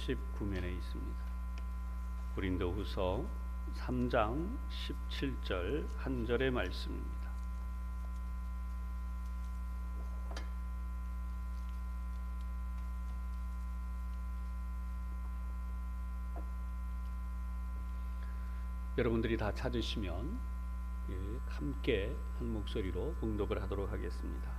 39면에 있습니다. 고린도후서 3장 17절 한 절의 말씀입니다. 여러분들이 다 찾으시면 함께 한 목소리로 봉독을 하도록 하겠습니다.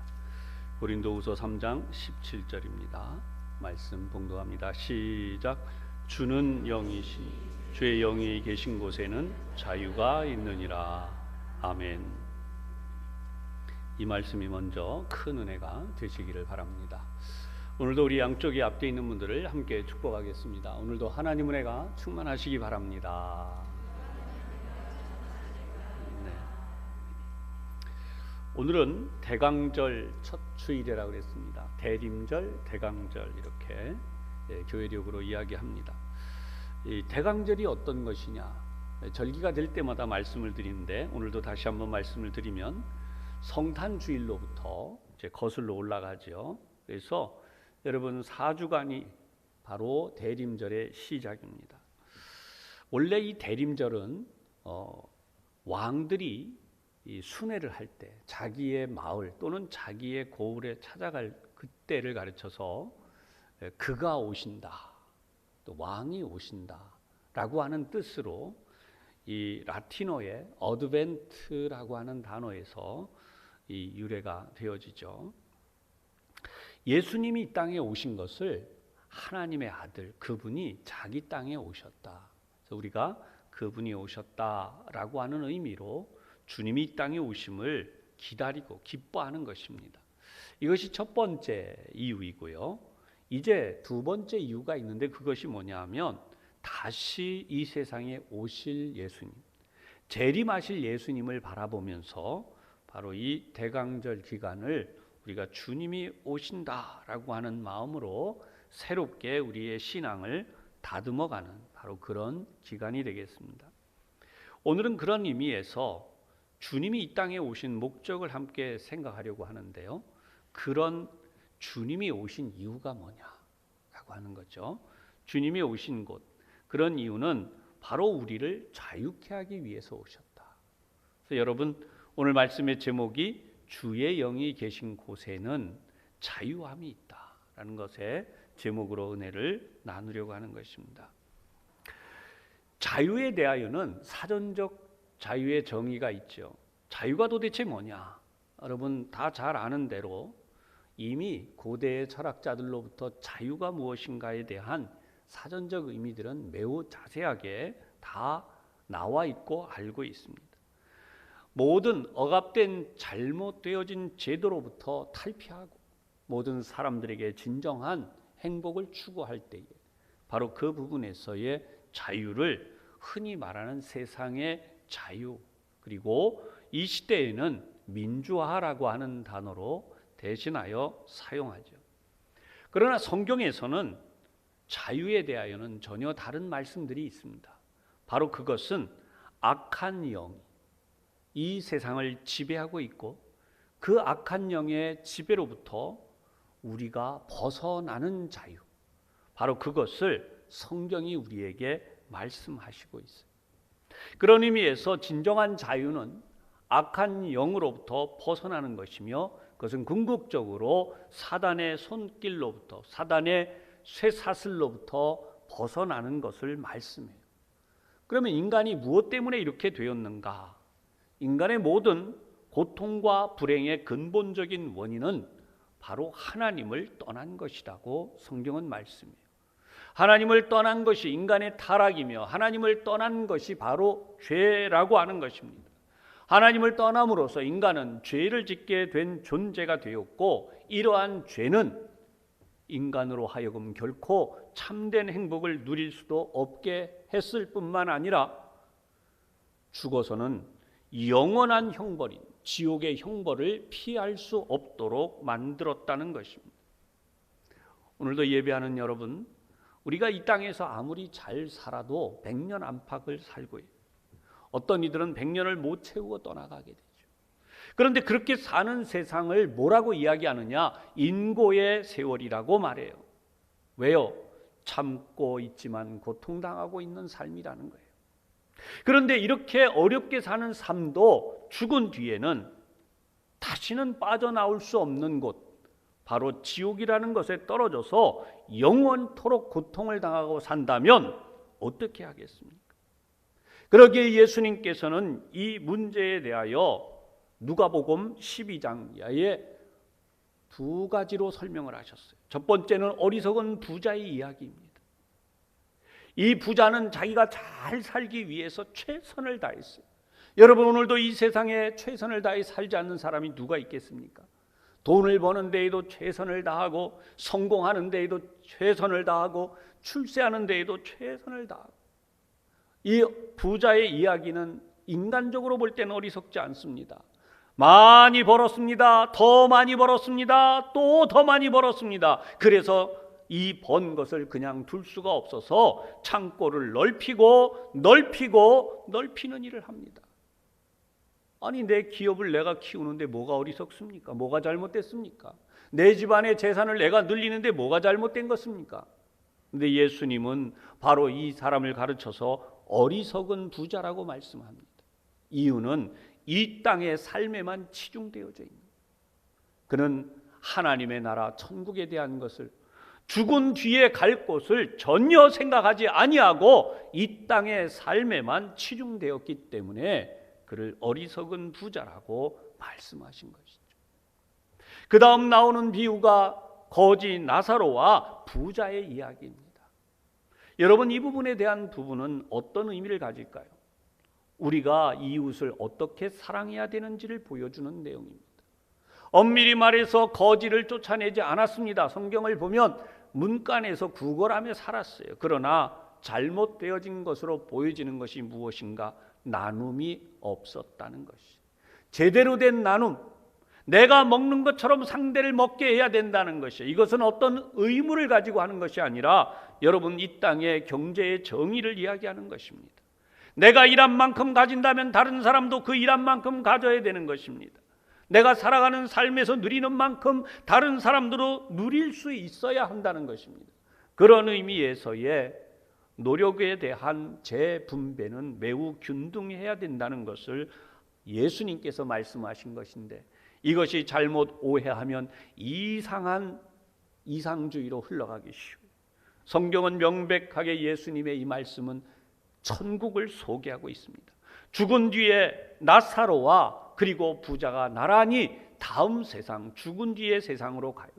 고린도후서 3장 17절입니다. 말씀 봉독합니다. 시작. 주는 영이시니 주의 영이 계신 곳에는 자유가 있느니라. 아멘. 이 말씀이 먼저 큰 은혜가 되시기를 바랍니다. 오늘도 우리 양쪽에 앞에 있는 분들을 함께 축복하겠습니다. 오늘도 하나님 은혜가 충만하시기 바랍니다. 오늘은 대강절 첫 주일이라고 그랬습니다. 대림절, 대강절 이렇게 교회력으로 이야기합니다. 이 대강절이 어떤 것이냐? 절기가 될 때마다 말씀을 드리는데 오늘도 다시 한번 말씀을 드리면 성탄주일로부터 이제 거슬러 올라가죠. 그래서 여러분 4주간이 바로 대림절의 시작입니다. 원래 이 대림절은 왕들이 이 순회를 할 때 자기의 마을 또는 자기의 고을에 찾아갈 그때를 가르쳐서 그가 오신다, 또 왕이 오신다 라고 하는 뜻으로 이 라틴어의 어드벤트라고 하는 단어에서 이 유래가 되어지죠. 예수님이 이 땅에 오신 것을 하나님의 아들 그분이 자기 땅에 오셨다. 그래서 우리가 그분이 오셨다라고 하는 의미로 주님이 이 땅에 오심을 기다리고 기뻐하는 것입니다. 이것이 첫 번째 이유이고요. 이제 두 번째 이유가 있는데 그것이 뭐냐 하면 다시 이 세상에 오실 예수님, 재림하실 예수님을 바라보면서 바로 이 대강절 기간을 우리가 주님이 오신다라고 하는 마음으로 새롭게 우리의 신앙을 다듬어가는 바로 그런 기간이 되겠습니다. 오늘은 그런 의미에서 주님이 이 땅에 오신 목적을 함께 생각하려고 하는데요. 그런 주님이 오신 이유가 뭐냐라고 하는 거죠. 주님이 오신 곳, 그런 이유는 바로 우리를 자유케 하기 위해서 오셨다. 그래서 여러분 오늘 말씀의 제목이 주의 영이 계신 곳에는 자유함이 있다라는 것의 제목으로 은혜를 나누려고 하는 것입니다. 자유에 대하여는 사전적 자유의 정의가 있죠. 자유가 도대체 뭐냐? 여러분 다 잘 아는 대로 이미 고대의 철학자들로부터 자유가 무엇인가에 대한 사전적 의미들은 매우 자세하게 다 나와 있고 알고 있습니다. 모든 억압된 잘못되어진 제도로부터 탈피하고 모든 사람들에게 진정한 행복을 추구할 때에 바로 그 부분에서의 자유를 흔히 말하는 세상의 자유, 그리고 이 시대에는 민주화라고 하는 단어로 대신하여 사용하죠. 그러나 성경에서는 자유에 대하여는 전혀 다른 말씀들이 있습니다. 바로 그것은 악한 영이 이 세상을 지배하고 있고 그 악한 영의 지배로부터 우리가 벗어나는 자유, 바로 그것을 성경이 우리에게 말씀하시고 있어요. 그런 의미에서 진정한 자유는 악한 영으로부터 벗어나는 것이며 그것은 궁극적으로 사단의 손길로부터 사단의 쇠사슬로부터 벗어나는 것을 말씀해요. 그러면 인간이 무엇 때문에 이렇게 되었는가? 인간의 모든 고통과 불행의 근본적인 원인은 바로 하나님을 떠난 것이라고 성경은 말씀해요. 하나님을 떠난 것이 인간의 타락이며 하나님을 떠난 것이 바로 죄라고 하는 것입니다. 하나님을 떠남으로써 인간은 죄를 짓게 된 존재가 되었고 이러한 죄는 인간으로 하여금 결코 참된 행복을 누릴 수도 없게 했을 뿐만 아니라 죽어서는 영원한 형벌인 지옥의 형벌을 피할 수 없도록 만들었다는 것입니다. 오늘도 예배하는 여러분, 우리가 이 땅에서 아무리 잘 살아도 100년 안팎을 살고 있어요. 어떤 이들은 100년을 못 채우고 떠나가게 되죠. 그런데 그렇게 사는 세상을 뭐라고 이야기하느냐? 인고의 세월이라고 말해요. 왜요? 참고 있지만 고통당하고 있는 삶이라는 거예요. 그런데 이렇게 어렵게 사는 삶도 죽은 뒤에는 다시는 빠져나올 수 없는 곳, 바로 지옥이라는 것에 떨어져서 영원토록 고통을 당하고 산다면 어떻게 하겠습니까? 그러기에 예수님께서는 이 문제에 대하여 누가복음 12장에 두 가지로 설명을 하셨어요. 첫 번째는 어리석은 부자의 이야기입니다. 이 부자는 자기가 잘 살기 위해서 최선을 다했어요. 여러분, 오늘도 이 세상에 최선을 다해 살지 않는 사람이 누가 있겠습니까? 돈을 버는 데에도 최선을 다하고, 성공하는 데에도 최선을 다하고, 출세하는 데에도 최선을 다하고. 이 부자의 이야기는 인간적으로 볼 때는 어리석지 않습니다. 많이 벌었습니다. 더 많이 벌었습니다. 또 더 많이 벌었습니다. 그래서 이 번 것을 그냥 둘 수가 없어서 창고를 넓히고 넓히는 일을 합니다. 아니, 내 기업을 내가 키우는데 뭐가 어리석습니까? 뭐가 잘못됐습니까? 내 집안의 재산을 내가 늘리는데 뭐가 잘못된 것입니까? 근데 예수님은 바로 이 사람을 가르쳐서 어리석은 부자라고 말씀합니다. 이유는 이 땅의 삶에만 치중되어져 있는, 그는 하나님의 나라 천국에 대한 것을, 죽은 뒤에 갈 곳을 전혀 생각하지 아니하고 이 땅의 삶에만 치중되었기 때문에 그를 어리석은 부자라고 말씀하신 것이죠. 그 다음 나오는 비유가 거지 나사로와 부자의 이야기입니다. 여러분, 이 부분에 대한 부분은 어떤 의미를 가질까요? 우리가 이웃을 어떻게 사랑해야 되는지를 보여주는 내용입니다. 엄밀히 말해서 거지를 쫓아내지 않았습니다. 성경을 보면 문간에서 구걸하며 살았어요. 그러나 잘못되어진 것으로 보여지는 것이 무엇인가? 나눔이 없었다는 것이. 제대로 된 나눔, 내가 먹는 것처럼 상대를 먹게 해야 된다는 것이에요. 이것은 어떤 의무를 가지고 하는 것이 아니라 여러분, 이 땅의 경제의 정의를 이야기하는 것입니다. 내가 일한 만큼 가진다면 다른 사람도 그 일한 만큼 가져야 되는 것입니다. 내가 살아가는 삶에서 누리는 만큼 다른 사람들도 누릴 수 있어야 한다는 것입니다. 그런 의미에서의 노력에 대한 재분배는 매우 균등해야 된다는 것을 예수님께서 말씀하신 것인데, 이것이 잘못 오해하면 이상한 이상주의로 흘러가기 쉬워요. 성경은 명백하게 예수님의 이 말씀은 천국을 소개하고 있습니다. 죽은 뒤에 나사로와 그리고 부자가 나란히 다음 세상, 죽은 뒤의 세상으로 가요.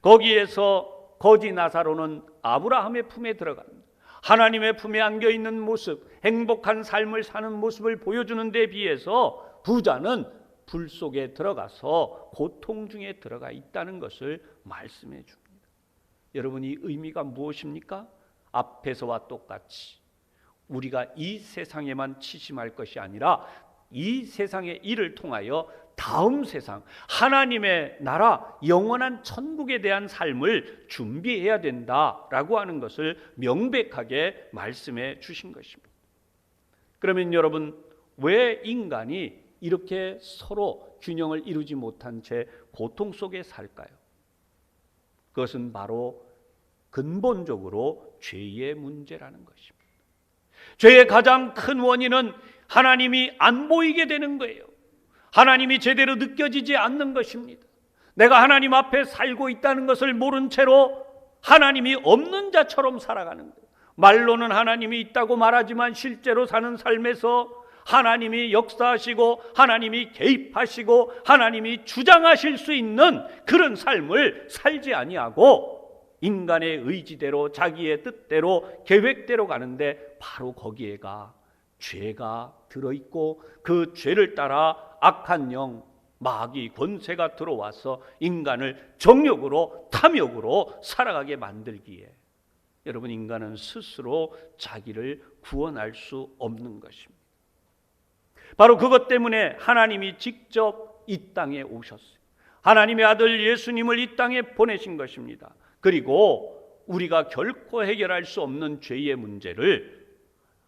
거기에서 거지 나사로는 아브라함의 품에 들어갑니다. 하나님의 품에 안겨있는 모습, 행복한 삶을 사는 모습을 보여주는 데 비해서 부자는 불 속에 들어가서 고통 중에 들어가 있다는 것을 말씀해 줍니다. 여러분, 이 의미가 무엇입니까? 앞에서와 똑같이 우리가 이 세상에만 치심할 것이 아니라 이 세상의 일을 통하여 다음 세상, 하나님의 나라, 영원한 천국에 대한 삶을 준비해야 된다라고 하는 것을 명백하게 말씀해 주신 것입니다. 그러면 여러분, 왜 인간이 이렇게 서로 균형을 이루지 못한 채 고통 속에 살까요? 그것은 바로 근본적으로 죄의 문제라는 것입니다. 죄의 가장 큰 원인은 하나님이 안 보이게 되는 거예요. 하나님이 제대로 느껴지지 않는 것입니다. 내가 하나님 앞에 살고 있다는 것을 모른 채로 하나님이 없는 자처럼 살아가는 거예요. 말로는 하나님이 있다고 말하지만 실제로 사는 삶에서 하나님이 역사하시고 하나님이 개입하시고 하나님이 주장하실 수 있는 그런 삶을 살지 아니하고 인간의 의지대로 자기의 뜻대로 계획대로 가는데, 바로 거기에가 죄가 들어있고 그 죄를 따라 악한 영, 마귀 권세가 들어와서 인간을 정욕으로 탐욕으로 살아가게 만들기에 여러분, 인간은 스스로 자기를 구원할 수 없는 것입니다. 바로 그것 때문에 하나님이 직접 이 땅에 오셨어요. 하나님의 아들 예수님을 이 땅에 보내신 것입니다. 그리고 우리가 결코 해결할 수 없는 죄의 문제를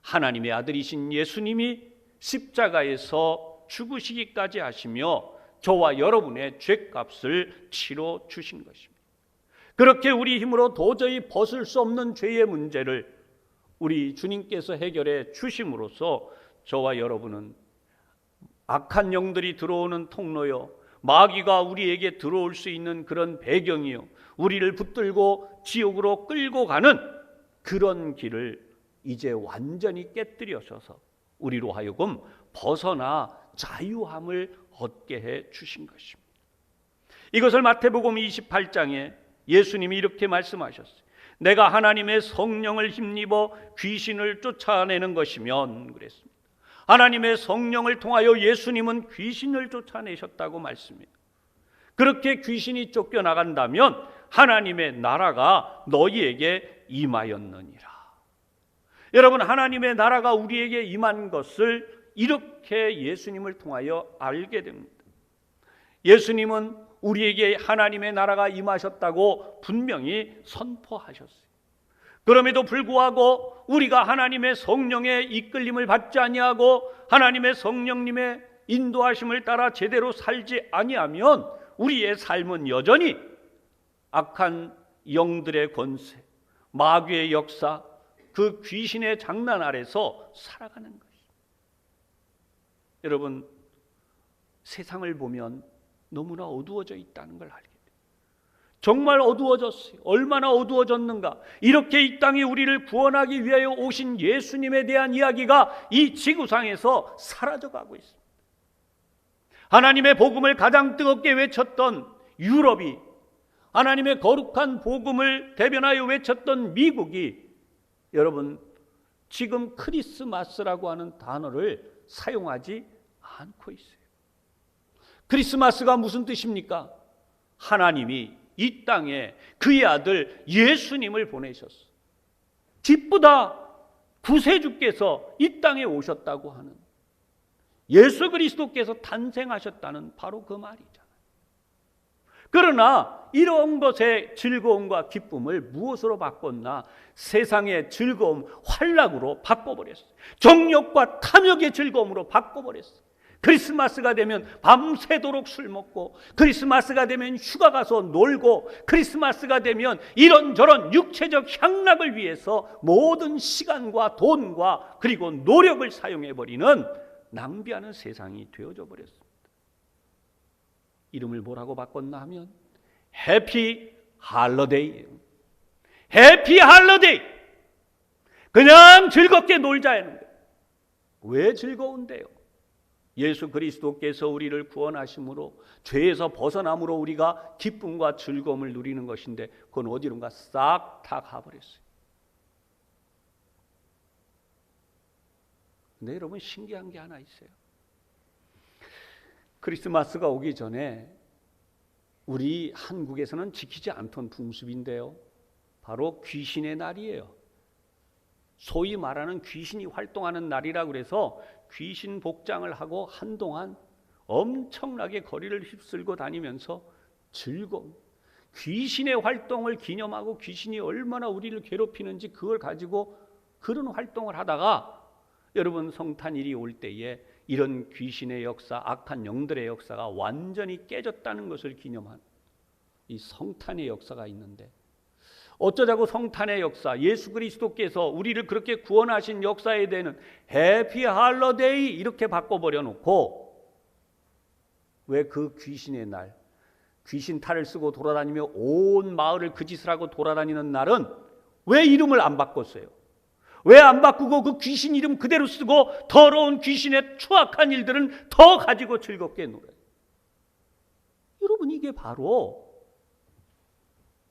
하나님의 아들이신 예수님이 십자가에서 죽으시기까지 하시며 저와 여러분의 죄값을 치러 주신 것입니다. 그렇게 우리 힘으로 도저히 벗을 수 없는 죄의 문제를 우리 주님께서 해결해 주심으로써 저와 여러분은 악한 영들이 들어오는 통로요, 마귀가 우리에게 들어올 수 있는 그런 배경이요, 우리를 붙들고 지옥으로 끌고 가는 그런 길을 이제 완전히 깨뜨려셔서 우리로 하여금 벗어나 자유함을 얻게 해 주신 것입니다. 이것을 마태복음 28장에 예수님이 이렇게 말씀하셨어요. 내가 하나님의 성령을 힘입어 귀신을 쫓아내는 것이면, 그랬습니다. 하나님의 성령을 통하여 예수님은 귀신을 쫓아내셨다고 말씀입니다. 그렇게 귀신이 쫓겨나간다면 하나님의 나라가 너희에게 임하였느니라. 여러분, 하나님의 나라가 우리에게 임한 것을 이렇게 예수님을 통하여 알게 됩니다. 예수님은 우리에게 하나님의 나라가 임하셨다고 분명히 선포하셨어요. 그럼에도 불구하고 우리가 하나님의 성령의 이끌림을 받지 아니하고 하나님의 성령님의 인도하심을 따라 제대로 살지 아니하면 우리의 삶은 여전히 악한 영들의 권세, 마귀의 역사, 그 귀신의 장난 아래서 살아가는 것입니다. 여러분, 세상을 보면 너무나 어두워져 있다는 걸 알게 돼요. 정말 어두워졌어요. 얼마나 어두워졌는가. 이렇게 이 땅에 우리를 구원하기 위하여 오신 예수님에 대한 이야기가 이 지구상에서 사라져가고 있습니다. 하나님의 복음을 가장 뜨겁게 외쳤던 유럽이, 하나님의 거룩한 복음을 대변하여 외쳤던 미국이, 여러분, 지금 크리스마스라고 하는 단어를 사용하지 않고 있어요. 크리스마스가 무슨 뜻입니까? 하나님이 이 땅에 그의 아들 예수님을 보내셨어. 기쁘다, 구세주께서 이 땅에 오셨다고 하는, 예수 그리스도께서 탄생하셨다는 바로 그 말이잖아요. 그러나 이런 것의 즐거움과 기쁨을 무엇으로 바꿨나? 세상의 즐거움, 환락으로 바꿔버렸어요. 정욕과 탐욕의 즐거움으로 바꿔버렸어요. 크리스마스가 되면 밤새도록 술 먹고, 크리스마스가 되면 휴가 가서 놀고, 크리스마스가 되면 이런저런 육체적 향락을 위해서 모든 시간과 돈과 그리고 노력을 사용해버리는 낭비하는 세상이 되어져 버렸습니다. 이름을 뭐라고 바꿨나 하면 해피 할러데이. 해피 할러데이. 그냥 즐겁게 놀자 하는 거예요. 왜 즐거운데요? 예수 그리스도께서 우리를 구원하심으로, 죄에서 벗어남으로 우리가 기쁨과 즐거움을 누리는 것인데 그건 어디론가 싹 다 가버렸어요. 근데 여러분, 신기한 게 하나 있어요. 크리스마스가 오기 전에 우리 한국에서는 지키지 않던 풍습인데요, 바로 귀신의 날이에요. 소위 말하는 귀신이 활동하는 날이라 그래서 귀신 복장을 하고 한동안 엄청나게 거리를 휩쓸고 다니면서 즐거운 귀신의 활동을 기념하고 귀신이 얼마나 우리를 괴롭히는지 그걸 가지고 그런 활동을 하다가, 여러분, 성탄일이 올 때에 이런 귀신의 역사, 악한 영들의 역사가 완전히 깨졌다는 것을 기념한 이 성탄의 역사가 있는데, 어쩌자고 성탄의 역사, 예수 그리스도께서 우리를 그렇게 구원하신 역사에 대한 해피 할러데이 이렇게 바꿔버려 놓고, 왜 그 귀신의 날, 귀신 탈을 쓰고 돌아다니며 온 마을을 그 짓을 하고 돌아다니는 날은 왜 이름을 안 바꿨어요? 왜 안 바꾸고 그 귀신 이름 그대로 쓰고 더러운 귀신의 추악한 일들은 더 가지고 즐겁게 놀아요? 여러분, 이게 바로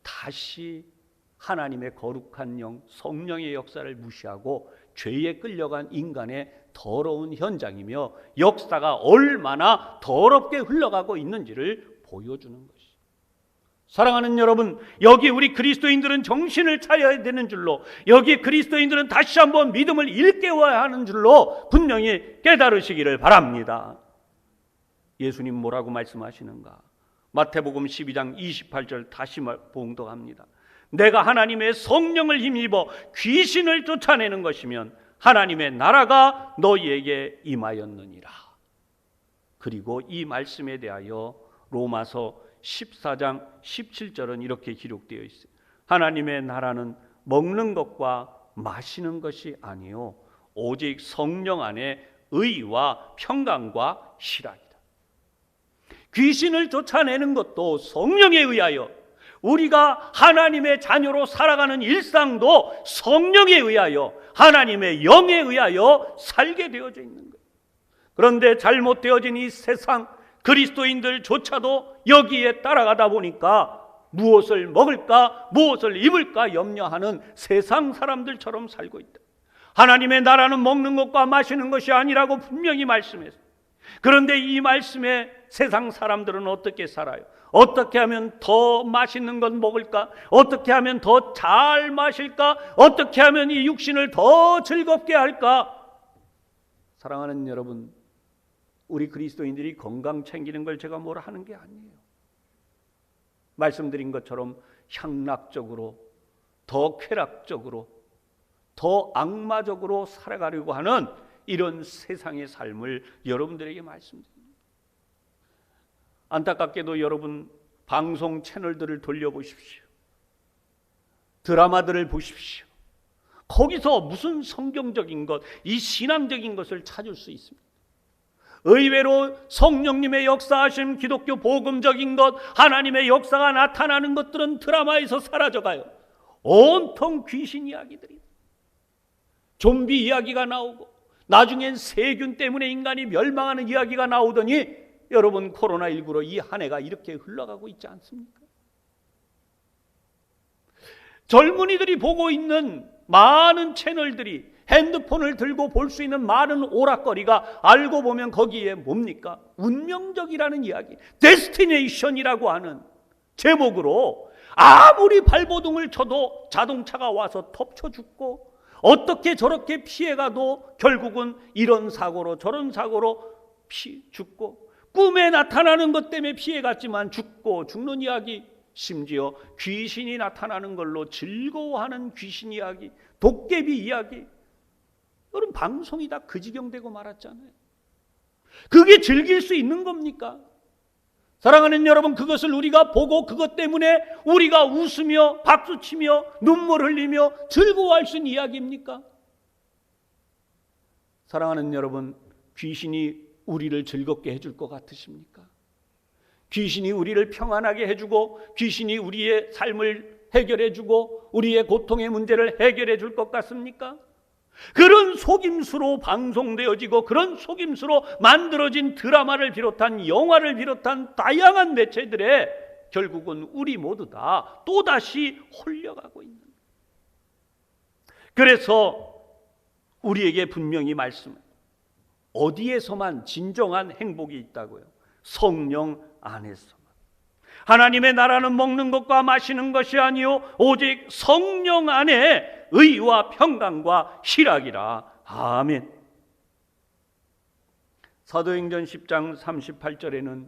다시 하나님의 거룩한 영, 성령의 역사를 무시하고 죄에 끌려간 인간의 더러운 현장이며 역사가 얼마나 더럽게 흘러가고 있는지를 보여주는 것이죠. 사랑하는 여러분, 여기 우리 그리스도인들은 정신을 차려야 되는 줄로, 여기 그리스도인들은 다시 한번 믿음을 일깨워야 하는 줄로 분명히 깨달으시기를 바랍니다. 예수님 뭐라고 말씀하시는가? 마태복음 12장 28절 다시 봉독합니다. 내가 하나님의 성령을 힘입어 귀신을 쫓아내는 것이면 하나님의 나라가 너희에게 임하였느니라. 그리고 이 말씀에 대하여 로마서 14장 17절은 이렇게 기록되어 있어요. 하나님의 나라는 먹는 것과 마시는 것이 아니요 오직 성령 안에 의와 평강과 희락이다. 귀신을 쫓아내는 것도 성령에 의하여, 우리가 하나님의 자녀로 살아가는 일상도 성령에 의하여, 하나님의 영에 의하여 살게 되어져 있는 거예요. 그런데 잘못되어진 이 세상 그리스도인들조차도 여기에 따라가다 보니까 무엇을 먹을까 무엇을 입을까 염려하는 세상 사람들처럼 살고 있다. 하나님의 나라는 먹는 것과 마시는 것이 아니라고 분명히 말씀했어요. 그런데 이 말씀에 세상 사람들은 어떻게 살아요? 어떻게 하면 더 맛있는 것 먹을까? 어떻게 하면 더 잘 마실까? 어떻게 하면 이 육신을 더 즐겁게 할까? 사랑하는 여러분, 우리 그리스도인들이 건강 챙기는 걸 제가 뭐라 하는 게 아니에요. 말씀드린 것처럼 향락적으로, 더 쾌락적으로, 더 악마적으로 살아가려고 하는 이런 세상의 삶을 여러분들에게 말씀드립니다. 안타깝게도 여러분 방송 채널들을 돌려보십시오. 드라마들을 보십시오. 거기서 무슨 성경적인 것, 이 신앙적인 것을 찾을 수 있습니다. 의외로 성령님의 역사하심, 기독교 복음적인 것, 하나님의 역사가 나타나는 것들은 드라마에서 사라져가요. 온통 귀신 이야기들이, 좀비 이야기가 나오고 나중엔 세균 때문에 인간이 멸망하는 이야기가 나오더니 여러분 코로나19로 이 한 해가 이렇게 흘러가고 있지 않습니까? 젊은이들이 보고 있는 많은 채널들이, 핸드폰을 들고 볼 수 있는 많은 오락거리가 알고 보면 거기에 뭡니까? 운명적이라는 이야기, 데스티네이션이라고 하는 제목으로 아무리 발버둥을 쳐도 자동차가 와서 덮쳐 죽고, 어떻게 저렇게 피해가도 결국은 이런 사고로 저런 사고로 죽고, 꿈에 나타나는 것 때문에 피해갔지만 죽고 죽는 이야기, 심지어 귀신이 나타나는 걸로 즐거워하는 귀신 이야기, 도깨비 이야기, 여러분 방송이 다 그 지경 되고 말았잖아요. 그게 즐길 수 있는 겁니까? 사랑하는 여러분, 그것을 우리가 보고 그것 때문에 우리가 웃으며 박수치며 눈물 흘리며 즐거워할 수 있는 이야기입니까? 사랑하는 여러분, 귀신이 우리를 즐겁게 해줄 것 같으십니까? 귀신이 우리를 평안하게 해주고 귀신이 우리의 삶을 해결해주고 우리의 고통의 문제를 해결해 줄 것 같습니까? 그런 속임수로 방송되어지고 그런 속임수로 만들어진 드라마를 비롯한 영화를 비롯한 다양한 매체들에 결국은 우리 모두 다 또다시 홀려가고 있는, 그래서 우리에게 분명히 말씀은 어디에서만 진정한 행복이 있다고요? 성령 안에서만. 하나님의 나라는 먹는 것과 마시는 것이 아니요 오직 성령 안에 의와 평강과 희락이라. 아멘. 사도행전 10장 38절에는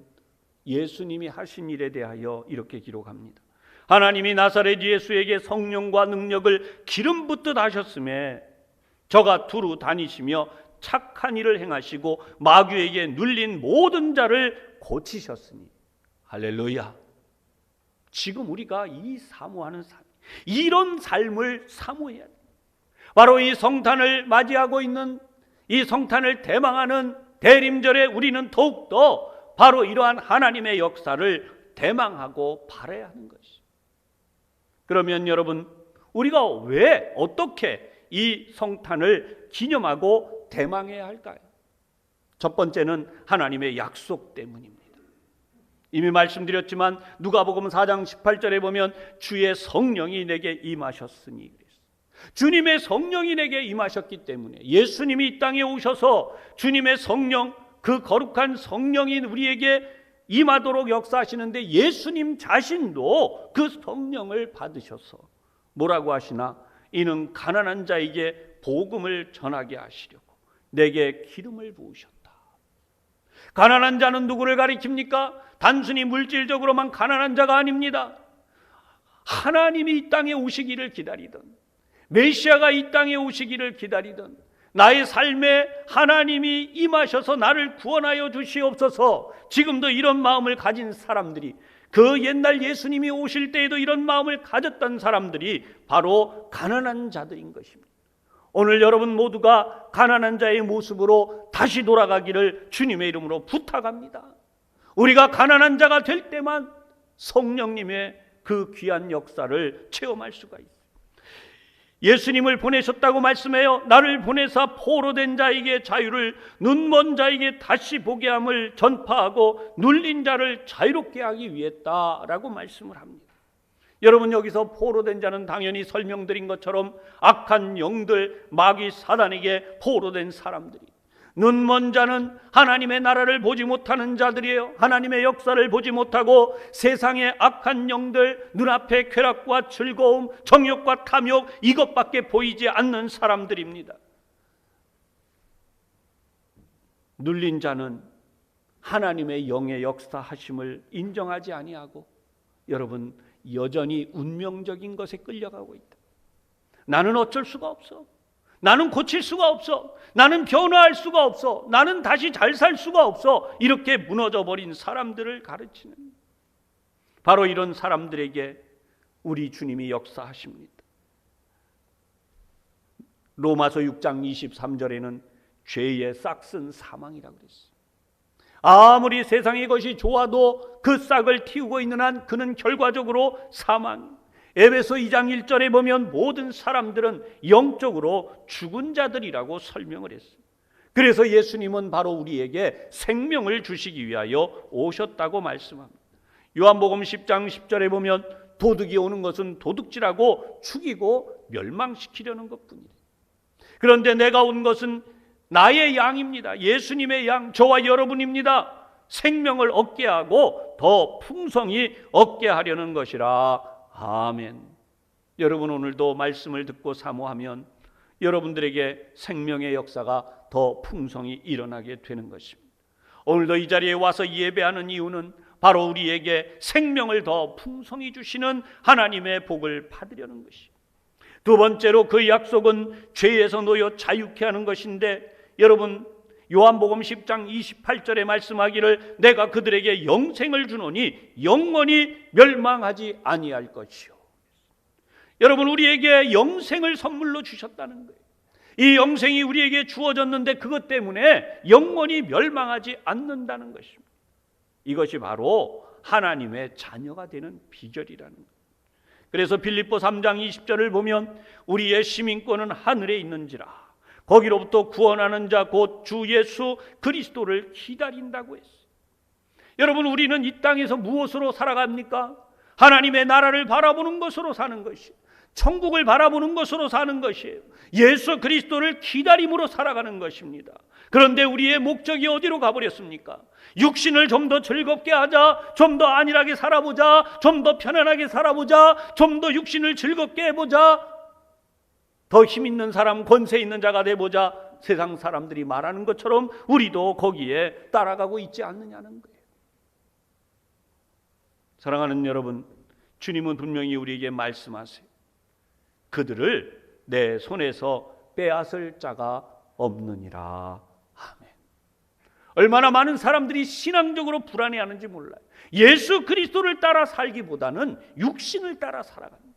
예수님이 하신 일에 대하여 이렇게 기록합니다. 하나님이 나사렛 예수에게 성령과 능력을 기름 붓듯 하셨음에 저가 두루 다니시며 착한 일을 행하시고 마귀에게 눌린 모든 자를 고치셨으니. 할렐루야. 지금 우리가 이 사모하는 삶, 이런 삶을 사모해야 돼요. 바로 이 성탄을 맞이하고 있는, 이 성탄을 대망하는 대림절에 우리는 더욱더 바로 이러한 하나님의 역사를 대망하고 바라야 하는 것이죠. 그러면 여러분, 우리가 왜 어떻게 이 성탄을 기념하고 대망해야 할까요? 첫 번째는 하나님의 약속 때문입니다. 이미 말씀드렸지만 누가복음 4장 18절에 보면 주의 성령이 내게 임하셨으니, 주님의 성령이 내게 임하셨기 때문에 예수님이 이 땅에 오셔서 주님의 성령, 그 거룩한 성령이 우리에게 임하도록 역사하시는데 예수님 자신도 그 성령을 받으셔서 뭐라고 하시나? 이는 가난한 자에게 복음을 전하게 하시려고 내게 기름을 부으셨다. 가난한 자는 누구를 가리킵니까? 단순히 물질적으로만 가난한 자가 아닙니다. 하나님이 이 땅에 오시기를 기다리던, 메시아가 이 땅에 오시기를 기다리던, 나의 삶에 하나님이 임하셔서 나를 구원하여 주시옵소서, 지금도 이런 마음을 가진 사람들이 그 옛날 예수님이 오실 때에도 이런 마음을 가졌던 사람들이 바로 가난한 자들인 것입니다. 오늘 여러분 모두가 가난한 자의 모습으로 다시 돌아가기를 주님의 이름으로 부탁합니다. 우리가 가난한 자가 될 때만 성령님의 그 귀한 역사를 체험할 수가 있습니다. 예수님을 보내셨다고 말씀해요. 나를 보내사 포로된 자에게 자유를, 눈먼 자에게 다시 보게 함을 전파하고 눌린 자를 자유롭게 하기 위했다라고 말씀을 합니다. 여러분, 여기서 포로된 자는 당연히 설명드린 것처럼 악한 영들, 마귀 사단에게 포로된 사람들이, 눈먼 자는 하나님의 나라를 보지 못하는 자들이에요. 하나님의 역사를 보지 못하고 세상의 악한 영들, 눈앞에 쾌락과 즐거움, 정욕과 탐욕, 이것밖에 보이지 않는 사람들입니다. 눌린 자는 하나님의 영의 역사하심을 인정하지 아니하고 여러분 여전히 운명적인 것에 끌려가고 있다. 나는 어쩔 수가 없어. 나는 고칠 수가 없어. 나는 변화할 수가 없어. 나는 다시 잘 살 수가 없어. 이렇게 무너져 버린 사람들을 가르치는, 바로 이런 사람들에게 우리 주님이 역사하십니다. 로마서 6장 23절에는 죄의 싹은 사망이라고 그랬어요. 아무리 세상의 것이 좋아도 그 싹을 틔우고 있는 한 그는 결과적으로 사망. 에베소 2장 1절에 보면 모든 사람들은 영적으로 죽은 자들이라고 설명을 했어요. 그래서 예수님은 바로 우리에게 생명을 주시기 위하여 오셨다고 말씀합니다. 요한복음 10장 10절에 보면 도둑이 오는 것은 도둑질하고 죽이고 멸망시키려는 것뿐이에요. 그런데 내가 온 것은 나의 양입니다. 예수님의 양, 저와 여러분입니다. 생명을 얻게 하고 더 풍성히 얻게 하려는 것이라. 아멘. 여러분, 오늘도 말씀을 듣고 사모하면 여러분들에게 생명의 역사가 더 풍성히 일어나게 되는 것입니다. 오늘도 이 자리에 와서 예배하는 이유는 바로 우리에게 생명을 더 풍성히 주시는 하나님의 복을 받으려는 것이에요. 두 번째로 그 약속은 죄에서 놓여 자유케 하는 것인데, 여러분 요한복음 10장 28절에 말씀하기를 내가 그들에게 영생을 주노니 영원히 멸망하지 아니할 것이요. 여러분, 우리에게 영생을 선물로 주셨다는 거예요. 이 영생이 우리에게 주어졌는데 그것 때문에 영원히 멸망하지 않는다는 것입니다. 이것이 바로 하나님의 자녀가 되는 비결이라는 거예요. 그래서 빌립보 3장 20절을 보면 우리의 시민권은 하늘에 있는지라 거기로부터 구원하는 자 곧 주 예수 그리스도를 기다린다고 했어요. 여러분, 우리는 이 땅에서 무엇으로 살아갑니까? 하나님의 나라를 바라보는 것으로 사는 것이에요. 천국을 바라보는 것으로 사는 것이에요. 예수 그리스도를 기다림으로 살아가는 것입니다. 그런데 우리의 목적이 어디로 가버렸습니까? 육신을 좀 더 즐겁게 하자, 좀 더 안일하게 살아보자, 좀 더 편안하게 살아보자, 좀 더 육신을 즐겁게 해보자, 더 힘 있는 사람, 권세 있는 자가 돼보자. 세상 사람들이 말하는 것처럼 우리도 거기에 따라가고 있지 않느냐는 거예요. 사랑하는 여러분, 주님은 분명히 우리에게 말씀하세요. 그들을 내 손에서 빼앗을 자가 없느니라. 아멘. 얼마나 많은 사람들이 신앙적으로 불안해하는지 몰라요. 예수 그리스도를 따라 살기보다는 육신을 따라 살아갑니다.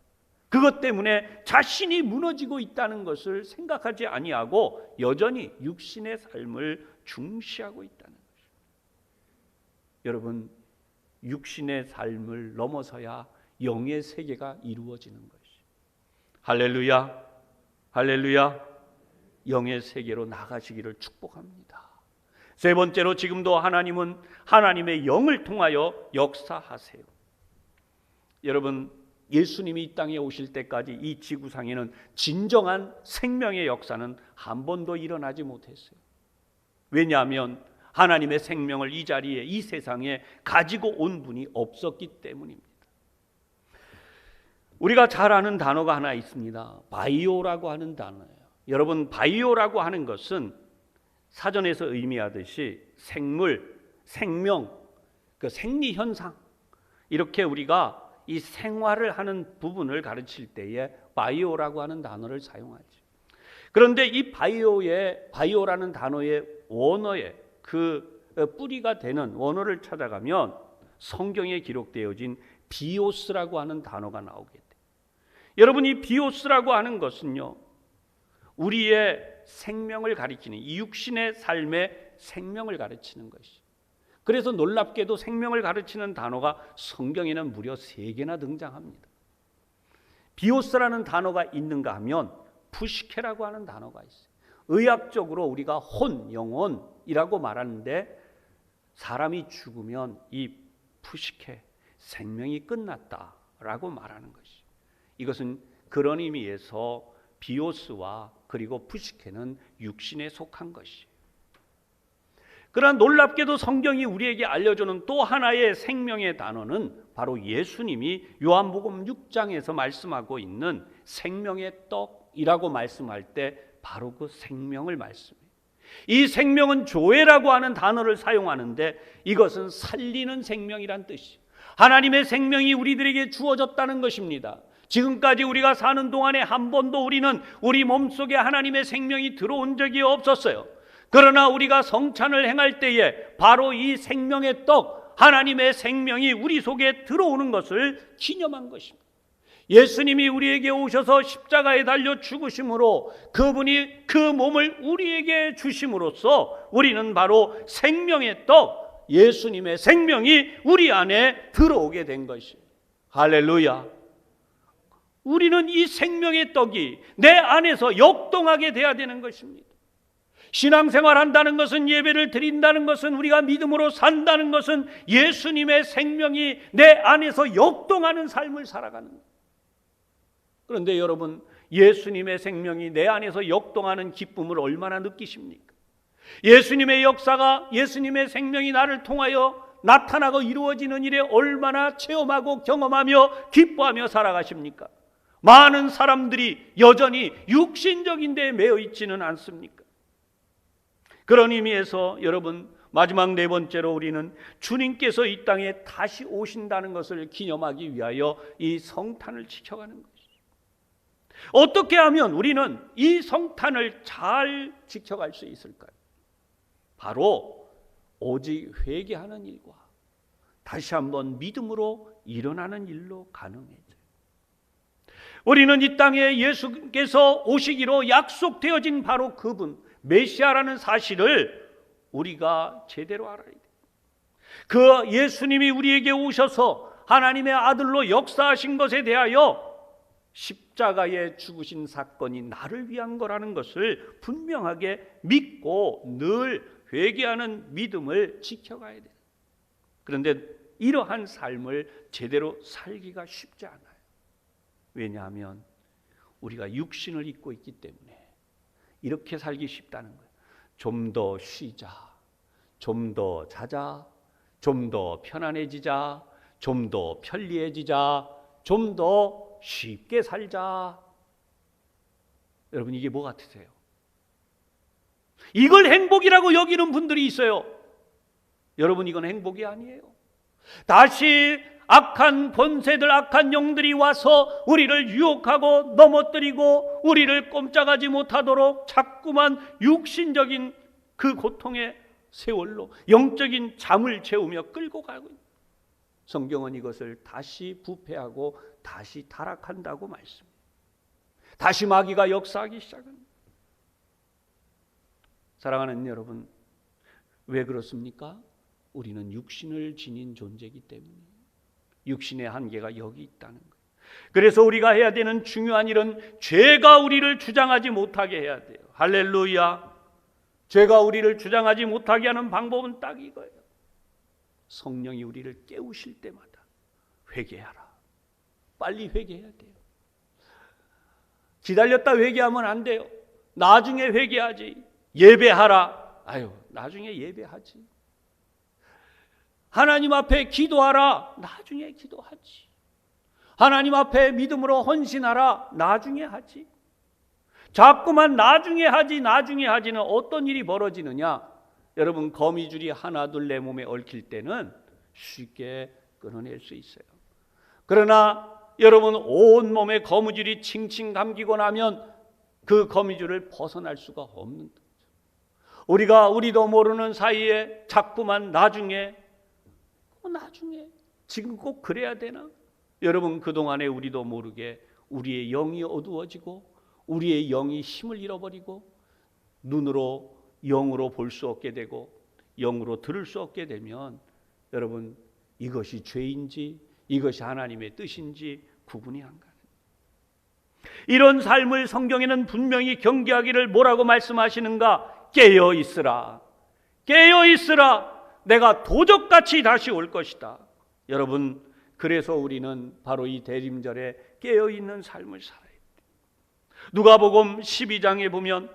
그것 때문에 자신이 무너지고 있다는 것을 생각하지 아니하고 여전히 육신의 삶을 중시하고 있다는 것입니다. 여러분, 육신의 삶을 넘어서야 영의 세계가 이루어지는 것이죠. 할렐루야, 할렐루야. 영의 세계로 나가시기를 축복합니다. 세 번째로, 지금도 하나님은 하나님의 영을 통하여 역사하세요. 여러분, 예수님이 이 땅에 오실 때까지 이 지구상에는 진정한 생명의 역사는 한 번도 일어나지 못했어요. 왜냐하면 하나님의 생명을 이 자리에, 이 세상에 가지고 온 분이 없었기 때문입니다. 우리가 잘 아는 단어가 하나 있습니다. 바이오라고 하는 단어예요. 여러분, 바이오라고 하는 것은 사전에서 의미하듯이 생물, 생명, 그 생리현상, 이렇게 우리가 이 생활을 하는 부분을 가르칠 때에 바이오라고 하는 단어를 사용하죠. 그런데 이 바이오라는 단어의 원어의 그 뿌리가 되는 원어를 찾아가면 성경에 기록되어진 비오스라고 하는 단어가 나오게 돼요. 여러분, 이 비오스라고 하는 것은요, 우리의 생명을 가리키는, 이 육신의 삶의 생명을 가르치는 것이. 그래서 놀랍게도 생명을 가르치는 단어가 성경에는 무려 3개나 등장합니다. 비오스라는 단어가 있는가 하면 푸시케라고 하는 단어가 있어요. 의학적으로 우리가 혼, 영혼이라고 말하는데, 사람이 죽으면 이 푸시케, 생명이 끝났다라고 말하는 것이. 이것은 그런 의미에서 비오스와 그리고 푸시케는 육신에 속한 것이에요. 그러나 놀랍게도 성경이 우리에게 알려주는 또 하나의 생명의 단어는 바로 예수님이 요한복음 6장에서 말씀하고 있는 생명의 떡이라고 말씀할 때 바로 그 생명을 말씀해요. 이 생명은 조에라고 하는 단어를 사용하는데, 이것은 살리는 생명이란 뜻이에요. 하나님의 생명이 우리들에게 주어졌다는 것입니다. 지금까지 우리가 사는 동안에 한 번도 우리는 우리 몸속에 하나님의 생명이 들어온 적이 없었어요. 그러나 우리가 성찬을 행할 때에 바로 이 생명의 떡, 하나님의 생명이 우리 속에 들어오는 것을 기념한 것입니다. 예수님이 우리에게 오셔서 십자가에 달려 죽으심으로 그분이 그 몸을 우리에게 주심으로써 우리는 바로 생명의 떡, 예수님의 생명이 우리 안에 들어오게 된 것이에요. 할렐루야. 우리는 이 생명의 떡이 내 안에서 역동하게 돼야 되는 것입니다. 신앙생활 한다는 것은, 예배를 드린다는 것은, 우리가 믿음으로 산다는 것은 예수님의 생명이 내 안에서 역동하는 삶을 살아가는 거예요. 그런데 여러분, 예수님의 생명이 내 안에서 역동하는 기쁨을 얼마나 느끼십니까? 예수님의 역사가, 예수님의 생명이 나를 통하여 나타나고 이루어지는 일에 얼마나 체험하고 경험하며 기뻐하며 살아가십니까? 많은 사람들이 여전히 육신적인 데에 매여 있지는 않습니까? 그런 의미에서 여러분, 마지막 4번째로 우리는 주님께서 이 땅에 다시 오신다는 것을 기념하기 위하여 이 성탄을 지켜가는 것이죠. 어떻게 하면 우리는 이 성탄을 잘 지켜갈 수 있을까요? 바로 오직 회개하는 일과 다시 한번 믿음으로 일어나는 일로 가능해져요. 우리는 이 땅에 예수께서 오시기로 약속되어진 바로 그분, 메시아라는 사실을 우리가 제대로 알아야 돼요. 그 예수님이 우리에게 오셔서 하나님의 아들로 역사하신 것에 대하여 십자가에 죽으신 사건이 나를 위한 거라는 것을 분명하게 믿고 늘 회개하는 믿음을 지켜가야 돼요. 그런데 이러한 삶을 제대로 살기가 쉽지 않아요. 왜냐하면 우리가 육신을 입고 있기 때문에 이렇게 살기 쉽다는 거예요. 좀 더 쉬자, 좀 더 자자, 좀 더 편안해지자, 좀 더 편리해지자, 좀 더 쉽게 살자. 여러분, 이게 뭐 같으세요? 이걸 행복이라고 여기는 분들이 있어요. 여러분, 이건 행복이 아니에요. 다시 악한 권세들, 악한 영들이 와서 우리를 유혹하고 넘어뜨리고 우리를 꼼짝하지 못하도록 자꾸만 육신적인 그 고통의 세월로 영적인 잠을 채우며 끌고 가고 있는, 성경은 이것을 다시 부패하고 다시 타락한다고 말씀해요. 다시 마귀가 역사하기 시작합니다. 사랑하는 여러분, 왜 그렇습니까? 우리는 육신을 지닌 존재이기 때문에 육신의 한계가 여기 있다는 거예요. 그래서 우리가 해야 되는 중요한 일은 죄가 우리를 주장하지 못하게 해야 돼요. 할렐루야. 죄가 우리를 주장하지 못하게 하는 방법은 딱 이거예요. 성령이 우리를 깨우실 때마다 회개하라. 빨리 회개해야 돼요. 기다렸다 회개하면 안 돼요. 나중에 회개하지. 예배하라. 아유, 나중에 예배하지. 하나님 앞에 기도하라. 나중에 기도하지. 하나님 앞에 믿음으로 헌신하라. 나중에 하지. 자꾸만 나중에 하지, 나중에 하지는 어떤 일이 벌어지느냐? 여러분, 거미줄이 하나 둘 내 몸에 얽힐 때는 쉽게 끊어낼 수 있어요. 그러나 여러분, 온몸에 거미줄이 칭칭 감기고 나면 그 거미줄을 벗어날 수가 없는 거죠. 우리도 모르는 사이에 자꾸만 나중에 나중에 지금 꼭 그래야 되나? 여러분, 그동안에 우리도 모르게 우리의 영이 어두워지고 우리의 영이 힘을 잃어버리고 눈으로 영으로 볼 수 없게 되고 영으로 들을 수 없게 되면 여러분, 이것이 죄인지 이것이 하나님의 뜻인지 구분이 안 가는, 이런 삶을 성경에는 분명히 경계하기를 뭐라고 말씀하시는가? 깨어 있으라. 깨어 있으라. 내가 도적같이 다시 올 것이다. 여러분, 그래서 우리는 바로 이 대림절에 깨어 있는 삶을 살아야 돼요. 누가복음 12장에 보면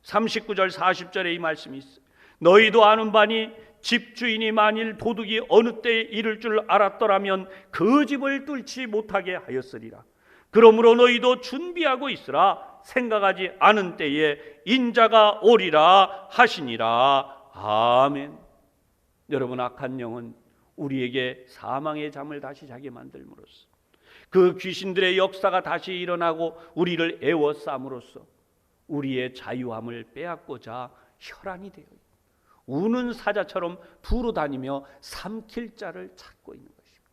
39절 40절에 이 말씀이 있어요. 너희도 아는 바니 집주인이 만일 도둑이 어느 때에 이를 줄 알았더라면 그 집을 뚫지 못하게 하였으리라. 그러므로 너희도 준비하고 있으라. 생각하지 않은 때에 인자가 오리라 하시니라. 아멘. 여러분, 악한 영은 우리에게 사망의 잠을 다시 자게 만들므로써, 그 귀신들의 역사가 다시 일어나고 우리를 애워싸므로써 우리의 자유함을 빼앗고자 혈안이 되어 있고 우는 사자처럼 두루 다니며 삼킬 자를 찾고 있는 것입니다.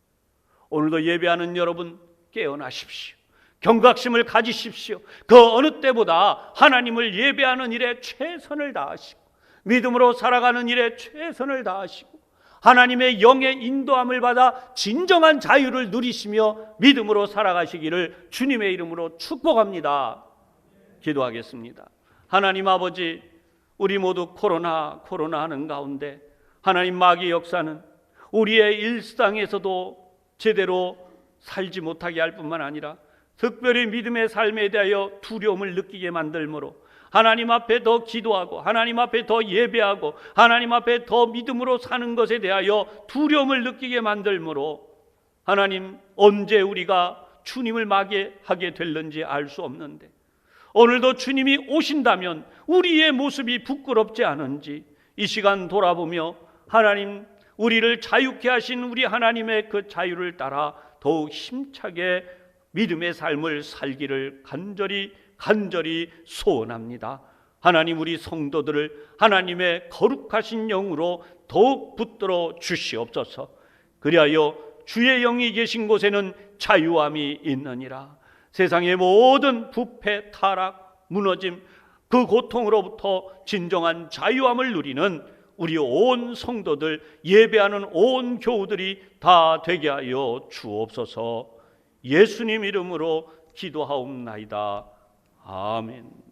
오늘도 예배하는 여러분, 깨어나십시오. 경각심을 가지십시오. 그 어느 때보다 하나님을 예배하는 일에 최선을 다하시고 믿음으로 살아가는 일에 최선을 다하시고 하나님의 영의 인도함을 받아 진정한 자유를 누리시며 믿음으로 살아가시기를 주님의 이름으로 축복합니다. 기도하겠습니다. 하나님 아버지, 우리 모두 코로나 하는 가운데 하나님, 마귀의 역사는 우리의 일상에서도 제대로 살지 못하게 할 뿐만 아니라 특별히 믿음의 삶에 대하여 두려움을 느끼게 만들므로 하나님 앞에 더 기도하고 하나님 앞에 더 예배하고 하나님 앞에 더 믿음으로 사는 것에 대하여 두려움을 느끼게 만들므로 하나님, 언제 우리가 주님을 맞이하게 될는지 알 수 없는데 오늘도 주님이 오신다면 우리의 모습이 부끄럽지 않은지 이 시간 돌아보며 하나님, 우리를 자유케 하신 우리 하나님의 그 자유를 따라 더욱 힘차게 믿음의 삶을 살기를 간절히 소원합니다. 하나님, 우리 성도들을 하나님의 거룩하신 영으로 더욱 붙들어 주시옵소서. 그리하여 주의 영이 계신 곳에는 자유함이 있느니라. 세상의 모든 부패, 타락, 무너짐, 그 고통으로부터 진정한 자유함을 누리는 우리 온 성도들, 예배하는 온 교우들이 다 되게 하여 주옵소서. 예수님 이름으로 기도하옵나이다. 아멘.